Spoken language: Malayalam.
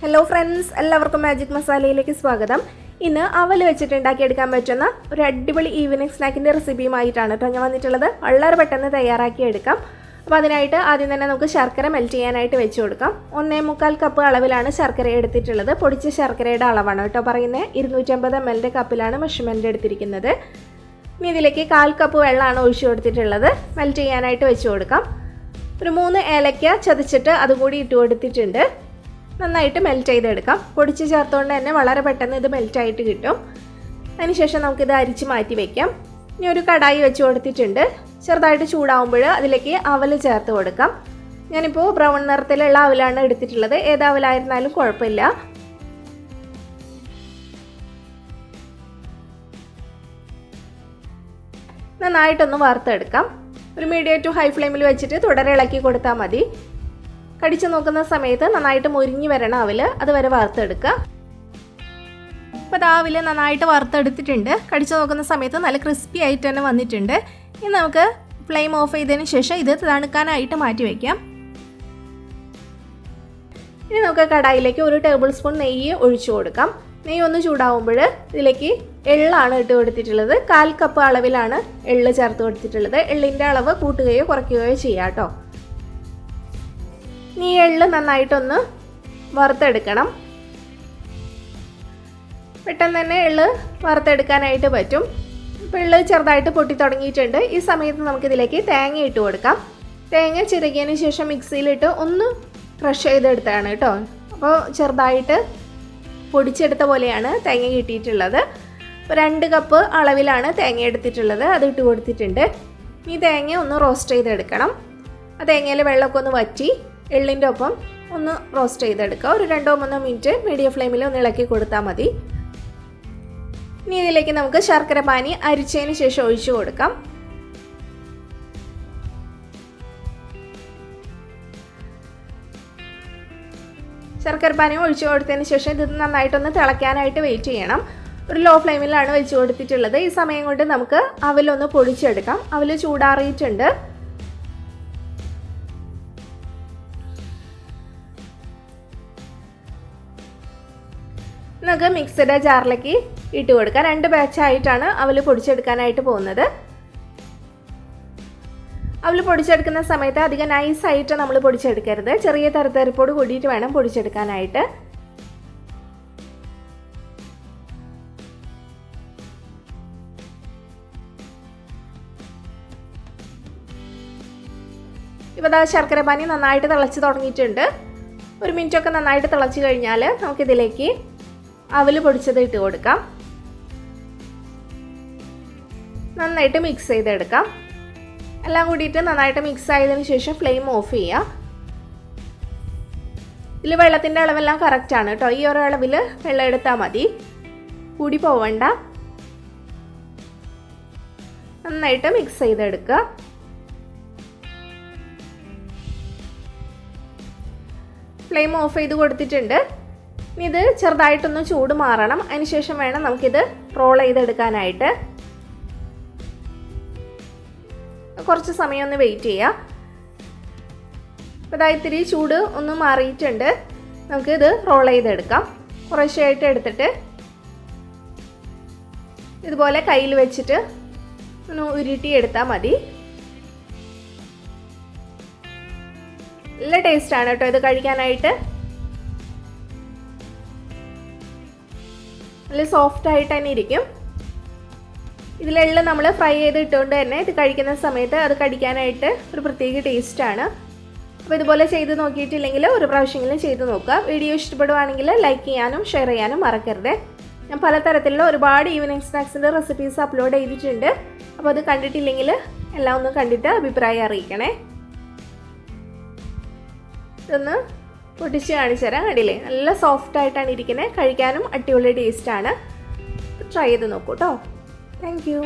ഹലോ ഫ്രണ്ട്സ്, എല്ലാവർക്കും മാജിക് മസാലയിലേക്ക് സ്വാഗതം. ഇന്ന് അവൽ വെച്ചിട്ട് ഉണ്ടാക്കിയെടുക്കാൻ പറ്റുന്ന ഒരു അടിപൊളി ഈവനിങ് സ്നാക്കിൻ്റെ റെസിപ്പിയുമായിട്ടാണ് കേട്ടോ ഞാൻ വന്നിട്ടുള്ളത്. വളരെ പെട്ടെന്ന് തയ്യാറാക്കി എടുക്കാം. അപ്പോൾ അതിനായിട്ട് ആദ്യം തന്നെ നമുക്ക് ശർക്കര മെൽറ്റ് ചെയ്യാനായിട്ട് വെച്ച് കൊടുക്കാം. 1.25 കപ്പ് അളവിലാണ് ശർക്കര എടുത്തിട്ടുള്ളത്. പൊടിച്ച ശർക്കരയുടെ അളവാണ് കേട്ടോ പറയുന്നത്. 250 ml കപ്പിലാണ് മെഷർമെൻറ്റ് എടുത്തിരിക്കുന്നത്. ഇനി ഇതിലേക്ക് 1/4 കപ്പ് വെള്ളമാണ് ഒഴിച്ചു കൊടുത്തിട്ടുള്ളത്. മെൽറ്റ് ചെയ്യാനായിട്ട് വെച്ച് കൊടുക്കാം. ഒരു 3 ഏലക്ക ചതച്ചിട്ട് അതുകൂടി ഇട്ട് കൊടുത്തിട്ടുണ്ട്. നന്നായിട്ട് മെൽറ്റ് ചെയ്തെടുക്കാം. പൊടിച്ച് ചേർത്തുകൊണ്ട് തന്നെ വളരെ പെട്ടെന്ന് ഇത് മെൽറ്റായിട്ട് കിട്ടും. അതിനുശേഷം നമുക്കിത് അരിച്ച് മാറ്റി വയ്ക്കാം. ഇനി ഒരു കടായി വെച്ച് കൊടുത്തിട്ടുണ്ട്. ചെറുതായിട്ട് ചൂടാവുമ്പോൾ അതിലേക്ക് അവൽ ചേർത്ത് കൊടുക്കാം. ഞാനിപ്പോൾ ബ്രൗൺ നിറത്തിലുള്ള അവലാണ് എടുത്തിട്ടുള്ളത്. ഏത് അവലായിരുന്നാലും കുഴപ്പമില്ല. നന്നായിട്ടൊന്ന് വറുത്തെടുക്കാം. ഒരു മീഡിയം ടു ഹൈ ഫ്ലെയിമിൽ വെച്ചിട്ട് തുടരെ ഇളക്കി കൊടുത്താൽ മതി. കടിച്ചു നോക്കുന്ന സമയത്ത് നന്നായിട്ട് മുരിഞ്ഞ് വരണം അവൽ, അതുവരെ വറുത്തെടുക്കുക. അപ്പോൾ അത് അവൽ നന്നായിട്ട് വറുത്തെടുത്തിട്ടുണ്ട്. കടിച്ചു നോക്കുന്ന സമയത്ത് നല്ല ക്രിസ്പി ആയിട്ട് തന്നെ വന്നിട്ടുണ്ട്. ഇനി നമുക്ക് ഫ്ലെയിം ഓഫ് ചെയ്തതിന് ശേഷം ഇത് തണുക്കാനായിട്ട് മാറ്റി വയ്ക്കാം. ഇനി നമുക്ക് കടായിലേക്ക് 1 ടേബിൾ സ്പൂൺ നെയ്യ് ഒഴിച്ചു കൊടുക്കാം. നെയ്യ് ഒന്ന് ചൂടാവുമ്പോൾ ഇതിലേക്ക് എള്ളാണ് ഇട്ട് കൊടുത്തിട്ടുള്ളത്. 1/4 കപ്പ് അളവിലാണ് എള്ള് ചേർത്ത് കൊടുത്തിട്ടുള്ളത്. എള്ളിൻ്റെ അളവ് കൂട്ടുകയോ കുറയ്ക്കുകയോ ചെയ്യാം കേട്ടോ. ഈ എള്ള് നന്നായിട്ടൊന്ന് വറുത്തെടുക്കണം. പെട്ടെന്ന് തന്നെ എള്ള് വറുത്തെടുക്കാനായിട്ട് പറ്റും. ഇപ്പോൾ എള്ള് ചെറുതായിട്ട് പൊട്ടി തുടങ്ങിയിട്ടുണ്ട്. ഈ സമയത്ത് നമുക്കിതിലേക്ക് തേങ്ങ ഇട്ട് കൊടുക്കാം. തേങ്ങ ചിരകിയതിന് ശേഷം മിക്സിയിലിട്ട് ഒന്ന് ക്രഷ് ചെയ്തെടുത്താണ് കേട്ടോ. അപ്പോൾ ചെറുതായിട്ട് പൊടിച്ചെടുത്ത പോലെയാണ് തേങ്ങ കിട്ടിയിട്ടുള്ളത്. ഇപ്പോൾ 2 കപ്പ് അളവിലാണ് തേങ്ങ എടുത്തിട്ടുള്ളത്. അത് ഇട്ട് കൊടുത്തിട്ടുണ്ട്. ഈ തേങ്ങ ഒന്ന് റോസ്റ്റ് ചെയ്തെടുക്കണം. ആ തേങ്ങയിൽ വെള്ളമൊക്കെ ഒന്ന് വറ്റി എള്ളിൻ്റെ ഒപ്പം ഒന്ന് റോസ്റ്റ് ചെയ്തെടുക്കുക. ഒരു 2-3 മിനിറ്റ് മീഡിയം ഫ്ലെയിമിൽ ഒന്ന് ഇളക്കി കൊടുത്താൽ മതി. ഇനി ഇതിലേക്ക് നമുക്ക് ശർക്കര പാനി അരിച്ചതിന് ശേഷം ഒഴിച്ചു കൊടുക്കാം. ശർക്കര പാനി ഒഴിച്ചു കൊടുത്തതിന് ശേഷം ഇത് നന്നായിട്ടൊന്ന് തിളയ്ക്കാനായിട്ട് വെയിറ്റ് ചെയ്യണം. ഒരു ലോ ഫ്ലെയിമിലാണ് വെച്ച് കൊടുത്തിട്ടുള്ളത്. ഈ സമയം കൊണ്ട് നമുക്ക് അവലൊന്ന് പൊടിച്ചെടുക്കാം. അവൽ ചൂടാറിയിട്ടുണ്ട്. നമുക്ക് മിക്സഡ് ജാറിലേക്ക് ഇട്ട് കൊടുക്കാം. 2 ബാച്ചായിട്ടാണ് അവൽ പൊടിച്ചെടുക്കാനായിട്ട് പോകുന്നത്. അവൽ പൊടിച്ചെടുക്കുന്ന സമയത്ത് അധികം നൈസായിട്ട് നമ്മൾ പൊടിച്ചെടുക്കരുത്. ചെറിയ തരിതരിപ്പോട് കൂടിയിട്ട് വേണം പൊടിച്ചെടുക്കാനായിട്ട്. ഇപ്പോൾ ശർക്കര പാനി നന്നായിട്ട് തിളച്ച് തുടങ്ങിയിട്ടുണ്ട്. 1 മിനിറ്റൊക്കെ നന്നായിട്ട് തിളച്ച് കഴിഞ്ഞാൽ നമുക്കിതിലേക്ക് അവൽ പൊടിച്ചത് ഇട്ട് കൊടുക്കാം. നന്നായിട്ട് മിക്സ് ചെയ്തെടുക്കാം. എല്ലാം കൂടിയിട്ട് നന്നായിട്ട് മിക്സ് ആയതിനു ശേഷം ഫ്ലെയിം ഓഫ് ചെയ്യാം. ഇതിൽ വെള്ളത്തിൻ്റെ അളവെല്ലാം കറക്റ്റാണ് കേട്ടോ. ഈ ഒരു അളവിൽ വെള്ളം എടുത്താൽ മതി, കൂടി പോവണ്ട. നന്നായിട്ട് മിക്സ് ചെയ്തെടുക്കുക. ഫ്ലെയിം ഓഫ് ചെയ്ത് കൊടുത്തിട്ടുണ്ട്. ഇനി ഇത് ചെറുതായിട്ടൊന്ന് ചൂട് മാറണം. അതിനുശേഷം വേണം നമുക്കിത് റോൾ ചെയ്തെടുക്കാനായിട്ട്. കുറച്ച് സമയം ഒന്ന് വെയിറ്റ് ചെയ്യാം. അപ്പോൾ ഇത്തിരി ചൂട് ഒന്ന് മാറിയിട്ടുണ്ട്. നമുക്കിത് റോൾ ചെയ്തെടുക്കാം. കുറേശ്ശെയായിട്ട് എടുത്തിട്ട് ഇതുപോലെ കയ്യിൽ വെച്ചിട്ട് ഒന്ന് ഉരുട്ടിയെടുത്താൽ മതി. നല്ല ടേസ്റ്റാണ് കേട്ടോ ഇത് കഴിക്കാനായിട്ട്. നല്ല സോഫ്റ്റ് ആയിട്ട് തന്നെ ഇരിക്കും. ഇതിലെള്ള നമ്മൾ ഫ്രൈ ചെയ്ത് ഇട്ടുകൊണ്ട് തന്നെ ഇത് കഴിക്കുന്ന സമയത്ത് അത് കടിക്കാനായിട്ട് ഒരു പ്രത്യേക ടേസ്റ്റാണ്. അപ്പോൾ ഇതുപോലെ ചെയ്ത് നോക്കിയിട്ടില്ലെങ്കിൽ ഒരു പ്രാവശ്യമെങ്കിലും ചെയ്ത് നോക്കുക. വീഡിയോ ഇഷ്ടപ്പെടുവാണെങ്കിൽ ലൈക്ക് ചെയ്യാനും ഷെയർ ചെയ്യാനും മറക്കരുത്. ഞാൻ പലതരത്തിലുള്ള ഒരുപാട് ഈവനിങ് സ്നാക്സിൻ്റെ റെസിപ്പീസ് അപ്ലോഡ് ചെയ്തിട്ടുണ്ട്. അപ്പോൾ അത് കണ്ടിട്ടില്ലെങ്കിൽ എല്ലാം ഒന്ന് കണ്ടിട്ട് അഭിപ്രായം അറിയിക്കണേ. ഇതൊന്ന് പൊടിച്ച് കാണിച്ചു തരാം. കണ്ടില്ലേ, നല്ല സോഫ്റ്റ് ആയിട്ടാണ് ഇരിക്കുന്നത്. കഴിക്കാനും അടിപൊളി ടേസ്റ്റാണ്. ട്രൈ ചെയ്ത് നോക്കൂ കേട്ടോ. Thank you.